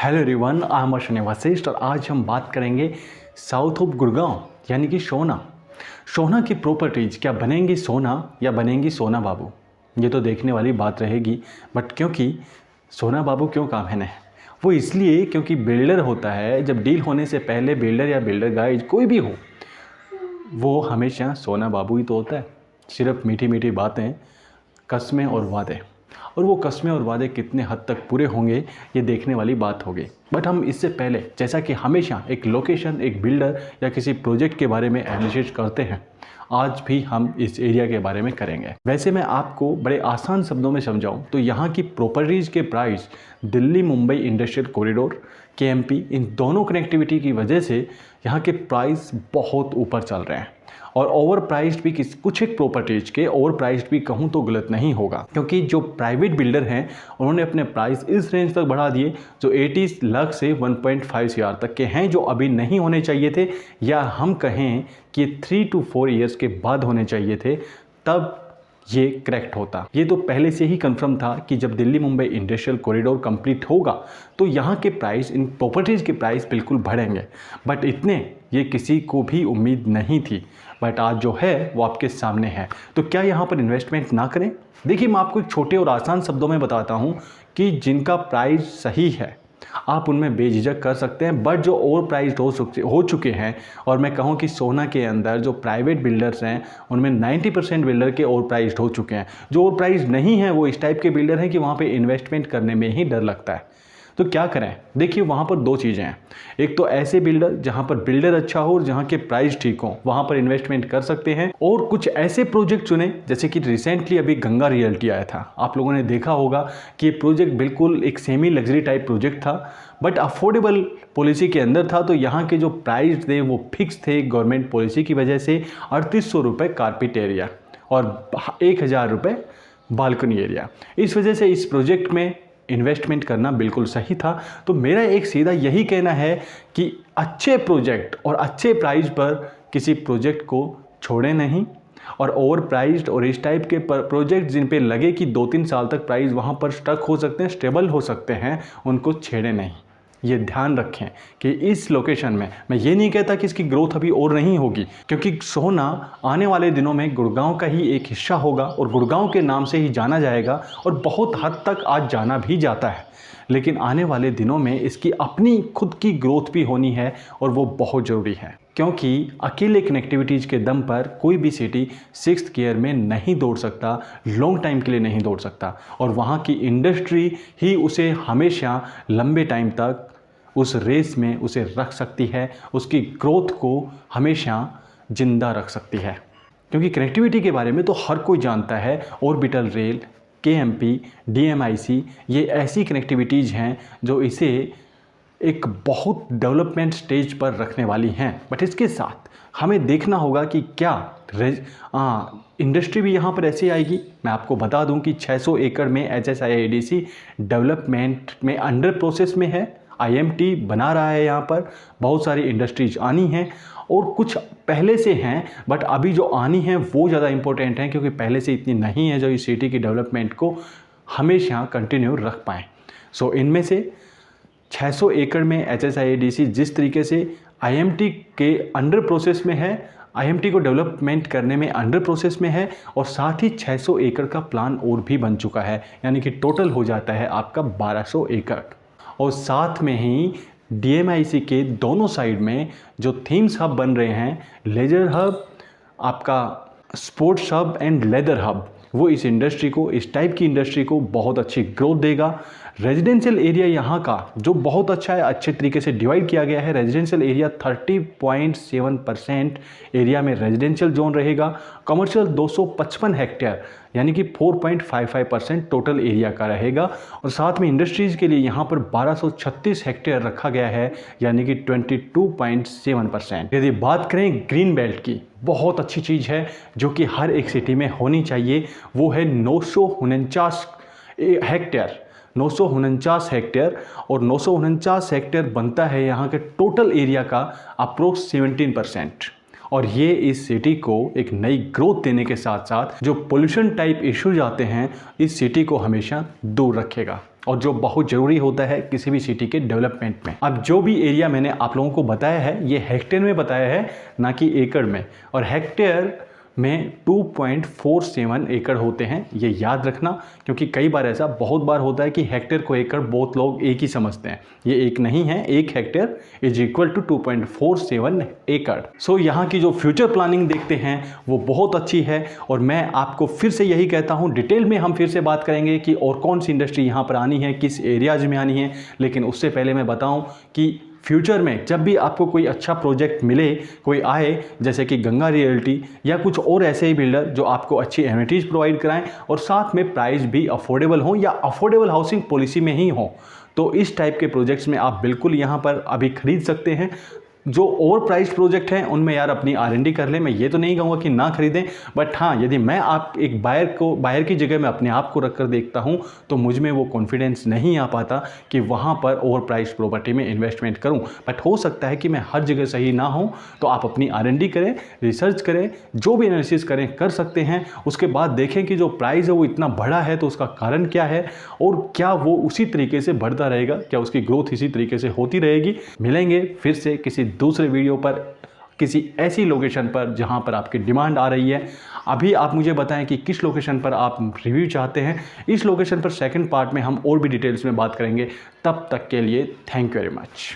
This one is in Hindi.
Hello everyone, I am Arshani Vashishtha और आज हम बात करेंगे साउथ ऑफ गुड़गांव यानी कि सोना। सोना की प्रॉपर्टीज क्या बनेंगी सोना या बनेंगी सोना बाबू, ये तो देखने वाली बात रहेगी। बट क्योंकि सोना बाबू क्यों काम है, वो इसलिए क्योंकि बिल्डर होता है, जब डील होने से पहले बिल्डर या बिल्डर गाइज कोई भी हो, वो हमेशा सोना बाबू ही तो होता है। सिर्फ मीठी मीठी बातें, कस्में और वादे, और वो कस्में और वादे कितने हद तक पूरे होंगे ये देखने वाली बात होगी। बट हम इससे पहले, जैसा कि हमेशा एक लोकेशन, एक बिल्डर या किसी प्रोजेक्ट के बारे में एनालिसिस करते हैं, आज भी हम इस एरिया के बारे में करेंगे। वैसे मैं आपको बड़े आसान शब्दों में समझाऊं तो यहाँ की प्रॉपर्टीज़ के price Delhi Mumbai industrial corridor, KMP, इन दोनों कनेक्टिविटी की वजह से यहाँ के प्राइस बहुत ऊपर चल रहे हैं। और ओवर प्राइस्ड भी कुछ एक प्रॉपर्टीज़ के ओवर प्राइस्ड भी कहूँ तो गलत नहीं होगा, क्योंकि जो प्राइवेट बिल्डर हैं उन्होंने अपने प्राइस इस रेंज तक बढ़ा दिए जो 80 लाख से 1.5 CR तक के हैं, जो अभी नहीं होने चाहिए थे, या हम कहें कि 3 to 4 ईयर्स के बाद होने चाहिए थे, तब ये करेक्ट होता। ये तो पहले से ही कंफर्म था कि जब Delhi Mumbai industrial corridor complete होगा तो यहाँ के प्राइस, इन प्रॉपर्टीज़ के प्राइस बिल्कुल बढ़ेंगे। बट इतने ये किसी को भी उम्मीद नहीं थी, बट आज जो है वो आपके सामने है। तो क्या यहाँ पर इन्वेस्टमेंट ना करें? देखिए, मैं आपको एक छोटे और आसान शब्दों में बताता हूँ कि जिनका प्राइस सही है आप उनमें बेझिझक कर सकते हैं। बट जो ओवर प्राइस्ड हो चुके हैं, और मैं कहूँ कि सोना के अंदर जो प्राइवेट बिल्डर्स हैं उनमें 90% बिल्डर के ओवर प्राइस्ड हो चुके हैं। जो ओवर प्राइस्ड नहीं है वो इस टाइप के बिल्डर हैं कि वहाँ पे इन्वेस्टमेंट करने में ही डर लगता है। तो क्या करें? देखिए, वहाँ पर दो चीज़ें हैं। एक तो ऐसे बिल्डर जहाँ पर बिल्डर अच्छा हो और जहाँ के प्राइस ठीक हो, वहाँ पर इन्वेस्टमेंट कर सकते हैं। और कुछ ऐसे प्रोजेक्ट चुने, जैसे कि रिसेंटली अभी गंगा रियल्टी आया था, आप लोगों ने देखा होगा कि ये प्रोजेक्ट बिल्कुल एक सेमी लग्जरी टाइप प्रोजेक्ट था, बट अफोर्डेबल पॉलिसी के अंदर था। तो यहाँ के जो प्राइस थे वो फिक्स थे गवर्नमेंट पॉलिसी की वजह से। 3800 रुपये कारपेट एरिया और 1000 रुपये बालकनी एरिया। इस वजह से इस प्रोजेक्ट में इन्वेस्टमेंट करना बिल्कुल सही था। तो मेरा एक सीधा यही कहना है कि अच्छे प्रोजेक्ट और अच्छे प्राइस पर किसी प्रोजेक्ट को छोड़ें नहीं, और ओवर प्राइस्ड और इस टाइप के प्रोजेक्ट जिन पे लगे कि 2-3 साल तक प्राइस वहाँ पर स्टक हो सकते हैं, स्टेबल हो सकते हैं, उनको छेड़ें नहीं। ये ध्यान रखें कि इस लोकेशन में, मैं ये नहीं कहता कि इसकी ग्रोथ अभी और नहीं होगी, क्योंकि सोना आने वाले दिनों में गुड़गांव का ही एक हिस्सा होगा और गुड़गांव के नाम से ही जाना जाएगा, और बहुत हद तक आज जाना भी जाता है। लेकिन आने वाले दिनों में इसकी अपनी खुद की ग्रोथ भी होनी है, और वो बहुत ज़रूरी है, क्योंकि अकेले कनेक्टिविटीज़ के दम पर कोई भी सिटी 6th गियर में नहीं दौड़ सकता, लॉन्ग टाइम के लिए नहीं दौड़ सकता। और वहाँ की इंडस्ट्री ही उसे हमेशा लंबे टाइम तक उस रेस में उसे रख सकती है, उसकी ग्रोथ को हमेशा जिंदा रख सकती है। क्योंकि कनेक्टिविटी के बारे में तो हर कोई जानता है, ऑर्बिटल रेल, केएमपी, डीएमआईसी, ये ऐसी कनेक्टिविटीज़ हैं जो इसे एक बहुत डेवलपमेंट स्टेज पर रखने वाली हैं। बट इसके साथ हमें देखना होगा कि क्या इंडस्ट्री भी यहाँ पर ऐसी आएगी। मैं आपको बता दूं कि 600 एकड़ में HSIIDC डेवलपमेंट में अंडर प्रोसेस में है। IMT बना रहा है, यहाँ पर बहुत सारी इंडस्ट्रीज आनी हैं, और कुछ पहले से हैं, बट अभी जो आनी हैं वो ज़्यादा इंपॉर्टेंट हैं, क्योंकि पहले से इतनी नहीं है जो इस सिटी की डेवलपमेंट को हमेशा कंटिन्यू रख पाएँ। सो इनमें से 600 एकड़ में HSIIDC जिस तरीके से IMT के अंडर प्रोसेस में है, IMT को डेवलपमेंट करने में अंडर प्रोसेस में है, और साथ ही 600 एकड़ का प्लान और भी बन चुका है, यानी कि टोटल हो जाता है आपका 1200 एकड़। और साथ में ही DMIC के दोनों साइड में जो थीम्स हब बन रहे हैं, लेजर हब, आपका sports hub and leather hub, वो इस इंडस्ट्री को, इस टाइप की इंडस्ट्री को बहुत अच्छी ग्रोथ देगा। रेजिडेंशियल एरिया यहाँ का जो बहुत अच्छा है, अच्छे तरीके से डिवाइड किया गया है। रेजिडेंशियल एरिया 30.7% एरिया में रेजिडेंशियल जोन रहेगा। कमर्शियल 255 हेक्टेयर यानी कि 4.55% टोटल एरिया का रहेगा। और साथ में इंडस्ट्रीज़ के लिए यहाँ पर 1236 हेक्टेयर रखा गया है, यानी कि 22.7%। यदि बात करें ग्रीन बेल्ट की, बहुत अच्छी चीज़ है जो कि हर एक सिटी में होनी चाहिए, वो है 949 हेक्टेयर। 949 हेक्टेयर, और 949 हेक्टेयर बनता है यहाँ के टोटल एरिया का अप्रोक्स 17%। और ये इस सिटी को एक नई ग्रोथ देने के साथ साथ जो पोल्यूशन टाइप इश्यूज आते हैं इस सिटी को हमेशा दूर रखेगा, और जो बहुत ज़रूरी होता है किसी भी सिटी के डेवलपमेंट में। अब जो भी एरिया मैंने आप लोगों को बताया है ये हेक्टेयर में बताया है, ना कि एकड़ में, और हेक्टेयर में 2.47 एकड़ होते हैं, ये याद रखना, क्योंकि कई बार ऐसा बहुत बार होता है कि हेक्टेयर को एकड़ बहुत लोग एक ही समझते हैं। ये एक नहीं है, एक हेक्टेयर इज इक्वल टू 2.47 एकड़। सो यहाँ की जो फ्यूचर प्लानिंग देखते हैं वो बहुत अच्छी है, और मैं आपको फिर से यही कहता हूँ, डिटेल में हम फिर से बात करेंगे कि और कौन सी इंडस्ट्री यहाँ पर आनी है, किस एरियाज में आनी है। लेकिन उससे पहले मैं बताऊँ कि फ्यूचर में जब भी आपको कोई अच्छा प्रोजेक्ट मिले, कोई आए, जैसे कि गंगा रियल्टी या कुछ और ऐसे ही बिल्डर जो आपको अच्छी एमिनिटीज़ प्रोवाइड कराएं और साथ में प्राइस भी अफोर्डेबल हो या अफोर्डेबल हाउसिंग पॉलिसी में ही हो, तो इस टाइप के प्रोजेक्ट्स में आप बिल्कुल यहाँ पर अभी खरीद सकते हैं। जो ओवर प्राइस प्रोजेक्ट हैं उनमें यार अपनी R&D कर लें, मैं ये तो नहीं कहूँगा कि ना खरीदें, बट हाँ, यदि मैं आप एक बायर की जगह में अपने आप को रख कर देखता हूँ तो मुझ में वो कॉन्फिडेंस नहीं आ पाता कि वहाँ पर ओवर प्राइस प्रॉपर्टी में इन्वेस्टमेंट करूँ। बट हो सकता है कि मैं हर जगह सही ना हूँ, तो आप अपनी R&D करें, रिसर्च करें, जो भी एनालिसिस करें कर सकते हैं। उसके बाद देखें कि जो प्राइस है वो इतना बढ़ा है तो उसका कारण क्या है, और क्या वो उसी तरीके से बढ़ता रहेगा, क्या उसकी ग्रोथ इसी तरीके से होती रहेगी। मिलेंगे फिर से किसी दूसरे वीडियो पर, किसी ऐसी लोकेशन पर जहां पर आपकी डिमांड आ रही है। अभी आप मुझे बताएं कि किस लोकेशन पर आप रिव्यू चाहते हैं। इस लोकेशन पर सेकंड पार्ट में हम और भी डिटेल्स में बात करेंगे। तब तक के लिए थैंक यू वेरी मच।